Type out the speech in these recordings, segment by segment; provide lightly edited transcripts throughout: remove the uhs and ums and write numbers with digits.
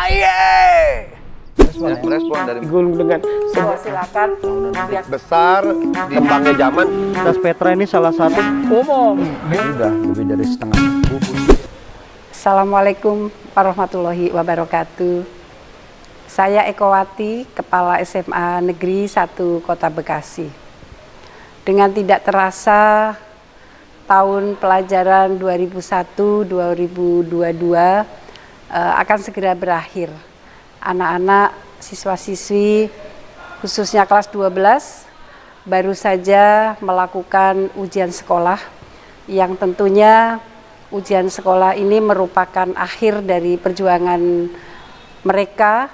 Aye. Respon dari Gulung dengan silakan besar di kembangnya zaman. Tas Petra ini salah satu umum. udah lebih dari setengah buku. Assalamualaikum warahmatullahi wabarakatuh. Saya Ekowati, Kepala SMA Negeri 1 Kota Bekasi. Dengan tidak terasa tahun pelajaran 2001-2022 akan segera berakhir. Anak-anak siswa-siswi khususnya kelas 12 baru saja melakukan ujian sekolah yang tentunya ujian sekolah ini merupakan akhir dari perjuangan mereka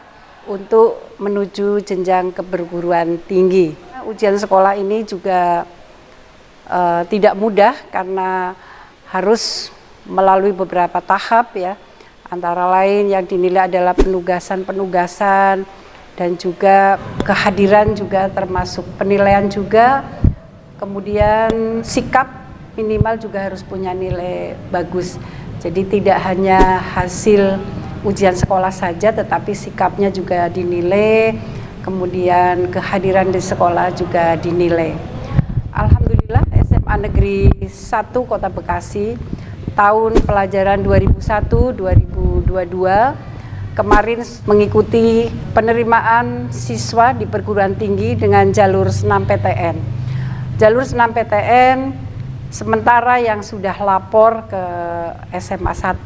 untuk menuju jenjang keperguruan tinggi. Ujian sekolah ini juga tidak mudah karena harus melalui beberapa tahap ya. Antara lain yang dinilai adalah penugasan-penugasan dan juga kehadiran juga termasuk penilaian juga. Kemudian sikap minimal juga harus punya nilai bagus. Jadi tidak hanya hasil ujian sekolah saja tetapi sikapnya juga dinilai, kemudian kehadiran di sekolah juga dinilai. Alhamdulillah SMA Negeri 1 Kota Bekasi tahun pelajaran 2001-2022 kemarin mengikuti penerimaan siswa di perguruan tinggi dengan jalur senam PTN. Jalur senam PTN sementara yang sudah lapor ke SMA 1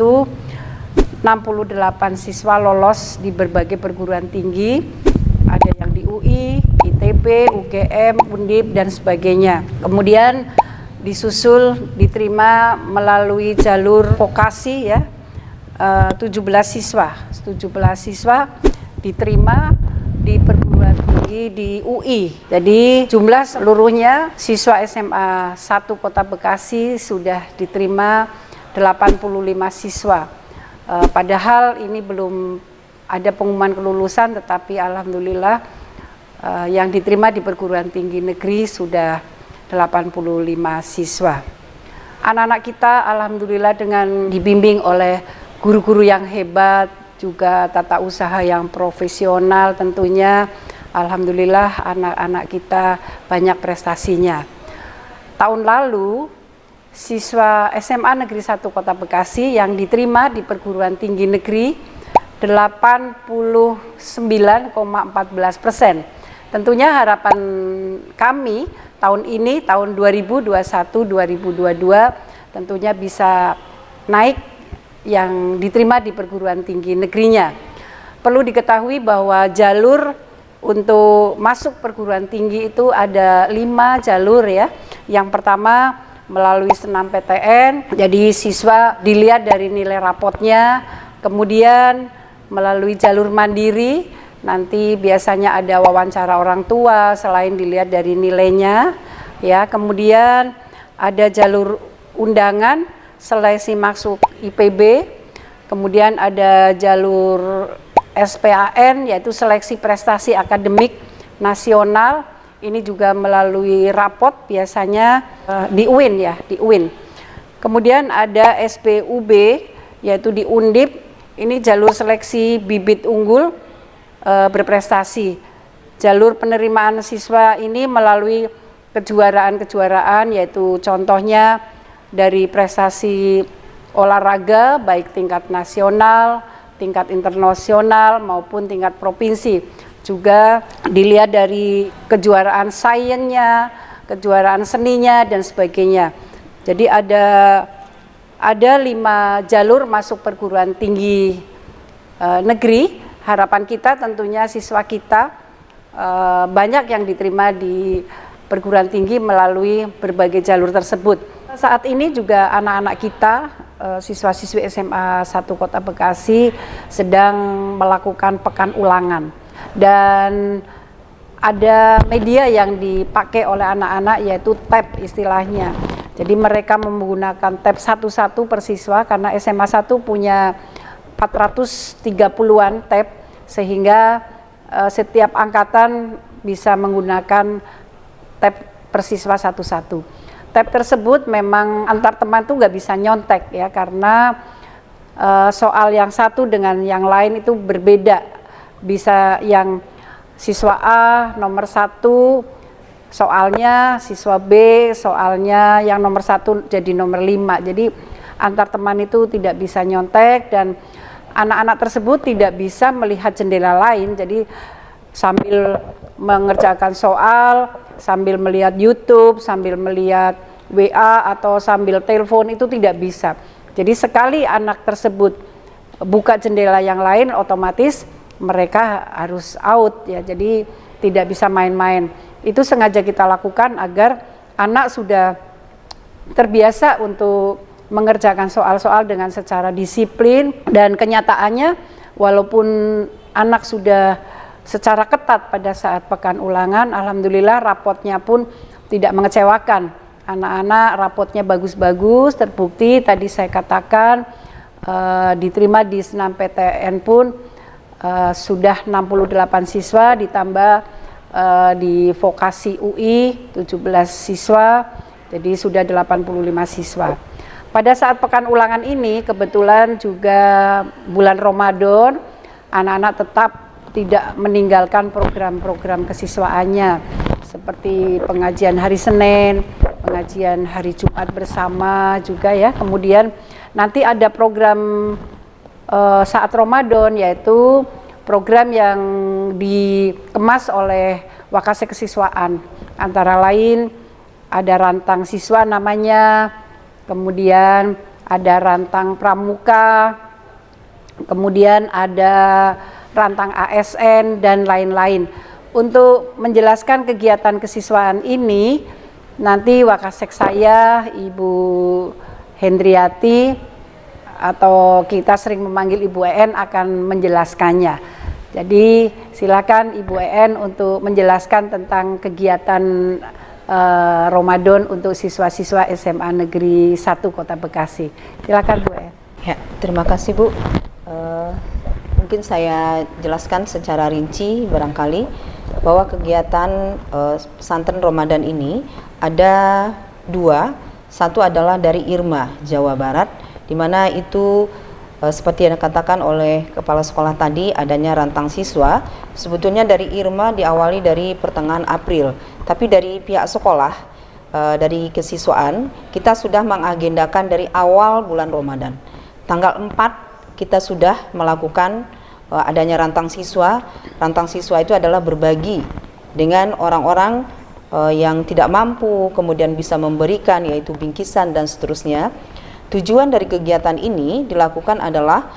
68 siswa lolos di berbagai perguruan tinggi, ada yang di UI, ITB, UGM, Undip dan sebagainya. Kemudian disusul diterima melalui jalur vokasi ya, 17 siswa diterima di perguruan tinggi di UI. Jadi jumlah seluruhnya siswa SMA 1 Kota Bekasi sudah diterima 85 siswa. Padahal ini belum ada pengumuman kelulusan, tetapi alhamdulillah yang diterima di perguruan tinggi negeri sudah 85 siswa. Anak-anak kita alhamdulillah dengan dibimbing oleh guru-guru yang hebat, juga tata usaha yang profesional tentunya, alhamdulillah anak-anak kita banyak prestasinya. Tahun lalu siswa SMA Negeri 1 Kota Bekasi yang diterima di perguruan tinggi negeri 89,14%. Tentunya harapan kami tahun ini, tahun 2021-2022 tentunya bisa naik yang diterima di perguruan tinggi negerinya. Perlu diketahui bahwa jalur untuk masuk perguruan tinggi itu ada 5 jalur ya. Yang pertama melalui senam PTN, jadi siswa dilihat dari nilai rapotnya, kemudian melalui jalur mandiri, nanti biasanya ada wawancara orang tua selain dilihat dari nilainya ya. Kemudian ada jalur undangan seleksi masuk IPB, kemudian ada jalur SPAN yaitu seleksi prestasi akademik nasional, ini juga melalui rapot biasanya di UIN ya, di UIN. Kemudian ada SPUB yaitu di Undip, ini jalur seleksi bibit unggul berprestasi. Jalur penerimaan siswa ini melalui kejuaraan-kejuaraan yaitu contohnya dari prestasi olahraga baik tingkat nasional, tingkat internasional maupun tingkat provinsi. Juga dilihat dari kejuaraan sainsnya, kejuaraan seninya dan sebagainya. Jadi ada 5 jalur masuk perguruan tinggi negeri. Harapan kita tentunya siswa kita banyak yang diterima di perguruan tinggi melalui berbagai jalur tersebut. Saat ini juga anak-anak kita, siswa-siswi SMA 1 Kota Bekasi sedang melakukan pekan ulangan. Dan ada media yang dipakai oleh anak-anak yaitu tab istilahnya. Jadi mereka menggunakan tab satu-satu per siswa karena SMA 1 punya 430-an tab sehingga setiap angkatan bisa menggunakan tab per siswa satu-satu. Tab tersebut memang antar teman tuh nggak bisa nyontek ya karena soal yang satu dengan yang lain itu berbeda. Bisa yang siswa A nomor 1 soalnya, siswa B soalnya yang nomor 1 jadi nomor 5. Jadi antar teman itu tidak bisa nyontek dan anak-anak tersebut tidak bisa melihat jendela lain. Jadi sambil mengerjakan soal, sambil melihat YouTube, sambil melihat WA atau sambil telepon itu tidak bisa. Jadi sekali anak tersebut buka jendela yang lain, otomatis mereka harus out ya. Jadi tidak bisa main-main. Itu sengaja kita lakukan agar anak sudah terbiasa untuk mengerjakan soal-soal dengan secara disiplin, dan kenyataannya walaupun anak sudah secara ketat pada saat pekan ulangan, alhamdulillah rapotnya pun tidak mengecewakan. Anak-anak rapotnya bagus-bagus, terbukti tadi saya katakan diterima di Senam PTN pun sudah 68 siswa, ditambah di vokasi UI 17 siswa, jadi sudah 85 siswa. Pada saat pekan ulangan ini kebetulan juga bulan Ramadan, anak-anak tetap tidak meninggalkan program-program kesiswaannya seperti pengajian hari Senin, pengajian hari Jumat bersama juga ya. Kemudian nanti ada program saat Ramadan, yaitu program yang dikemas oleh Wakase Kesiswaan. Antara lain ada rantang siswa namanya, kemudian ada rantang pramuka, kemudian ada rantang ASN dan lain-lain. Untuk menjelaskan kegiatan kesiswaan ini, nanti Wakasek saya, Ibu Hendriati, atau kita sering memanggil Ibu EN akan menjelaskannya. Jadi silakan Ibu EN untuk menjelaskan tentang kegiatan Ramadan untuk siswa-siswa SMA Negeri 1 Kota Bekasi. Silakan Bu EN. Ya, terima kasih Bu. Mungkin saya jelaskan secara rinci barangkali bahwa kegiatan pesantren Ramadan ini ada 2. Satu adalah dari IRMA Jawa Barat, di mana itu seperti yang dikatakan oleh kepala sekolah tadi, adanya rantang siswa. Sebetulnya dari IRMA diawali dari pertengahan April, tapi dari pihak sekolah, dari kesiswaan, kita sudah mengagendakan dari awal bulan Ramadan. Tanggal 4 kita sudah melakukan adanya rantang siswa. Rantang siswa itu adalah berbagi dengan orang-orang yang tidak mampu, kemudian bisa memberikan, yaitu bingkisan dan seterusnya. Tujuan dari kegiatan ini dilakukan adalah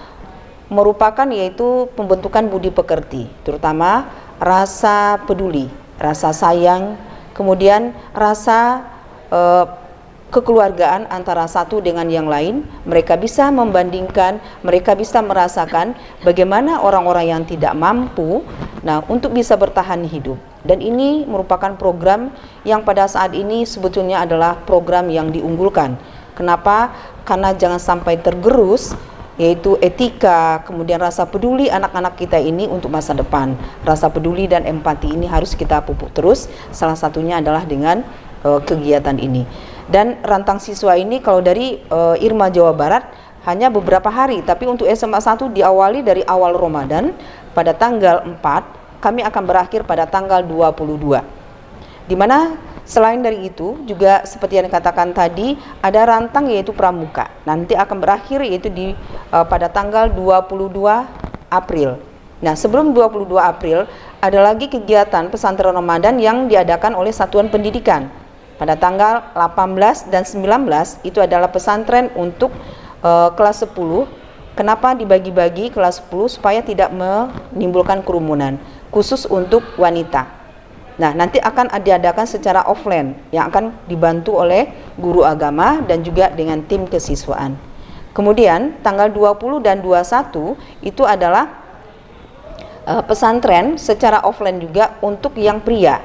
merupakan yaitu pembentukan budi pekerti, terutama rasa peduli, rasa sayang, kemudian rasa kekeluargaan antara satu dengan yang lain. Mereka bisa membandingkan, mereka bisa merasakan bagaimana orang-orang yang tidak mampu, untuk bisa bertahan hidup. Dan ini merupakan program yang pada saat ini sebetulnya adalah program yang diunggulkan. Kenapa? Karena jangan sampai tergerus, yaitu etika, kemudian rasa peduli anak-anak kita ini untuk masa depan. Rasa peduli dan empati ini harus kita pupuk terus, salah satunya adalah dengan kegiatan ini. Dan rantang siswa ini kalau dari IRMA Jawa Barat hanya beberapa hari, tapi untuk SMA 1 diawali dari awal Ramadan pada tanggal 4, kami akan berakhir pada tanggal 22. Di mana selain dari itu juga seperti yang dikatakan tadi, ada rantang yaitu pramuka. Nanti akan berakhir yaitu pada tanggal 22 April. Nah, sebelum 22 April ada lagi kegiatan pesantren Ramadan yang diadakan oleh satuan pendidikan. Pada tanggal 18 dan 19 itu adalah pesantren untuk kelas 10. Kenapa dibagi-bagi kelas 10? Supaya tidak menimbulkan kerumunan, khusus untuk wanita. Nah, nanti akan diadakan secara offline yang akan dibantu oleh guru agama dan juga dengan tim kesiswaan. Kemudian tanggal 20 dan 21 itu adalah pesantren secara offline juga untuk yang pria.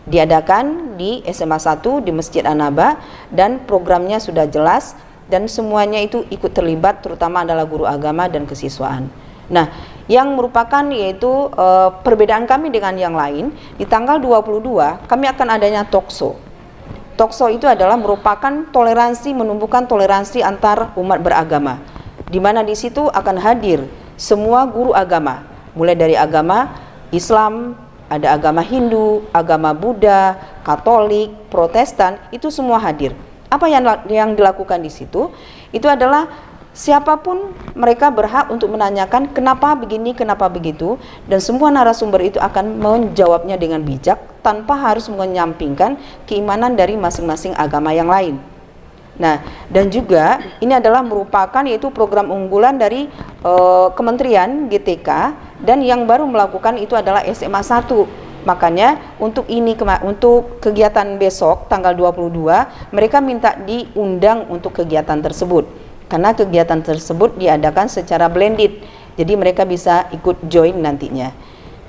Diadakan di SMA 1 di Masjid An-Naba, dan programnya sudah jelas dan semuanya itu ikut terlibat, terutama adalah guru agama dan kesiswaan. Nah, yang merupakan yaitu perbedaan kami dengan yang lain, di tanggal 22 kami akan adanya talkshow. Talkshow itu adalah merupakan toleransi, menumbuhkan toleransi antar umat beragama. di mana di situ akan hadir semua guru agama, mulai dari agama Islam, ada agama Hindu, agama Buddha, Katolik, Protestan, itu semua hadir. Apa yang dilakukan di situ? Itu adalah siapapun mereka berhak untuk menanyakan kenapa begini, kenapa begitu, dan semua narasumber itu akan menjawabnya dengan bijak tanpa harus menyampingkan keimanan dari masing-masing agama yang lain. Nah, dan juga ini adalah merupakan yaitu program unggulan dari Kementerian GTK, dan yang baru melakukan itu adalah SMA 1. Makanya untuk kegiatan besok tanggal 22 mereka minta diundang untuk kegiatan tersebut. Karena kegiatan tersebut diadakan secara blended. Jadi mereka bisa ikut join nantinya.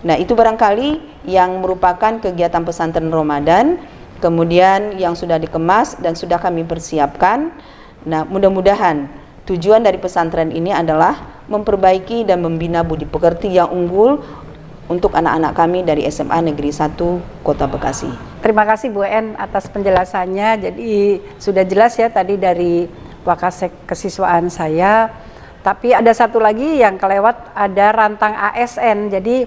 Nah, itu barangkali yang merupakan kegiatan pesantren Ramadan. Kemudian yang sudah dikemas dan sudah kami persiapkan. Nah, mudah-mudahan tujuan dari pesantren ini adalah memperbaiki dan membina budi pekerti yang unggul untuk anak-anak kami dari SMA Negeri 1 Kota Bekasi. Terima kasih Bu En atas penjelasannya. Jadi sudah jelas ya tadi dari Wakasek kesiswaan saya. Tapi ada satu lagi yang kelewat, ada rantang ASN. Jadi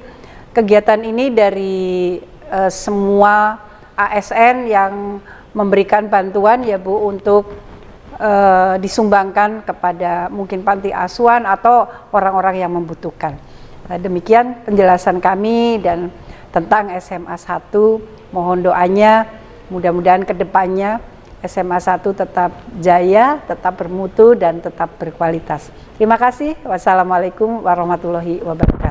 kegiatan ini dari semua ASN yang memberikan bantuan ya Bu untuk disumbangkan kepada mungkin panti asuhan atau orang-orang yang membutuhkan. Demikian penjelasan kami dan tentang SMA 1. Mohon doanya, mudah-mudahan ke depannya SMA 1 tetap jaya, tetap bermutu dan tetap berkualitas. Terima kasih. Wassalamualaikum warahmatullahi wabarakatuh.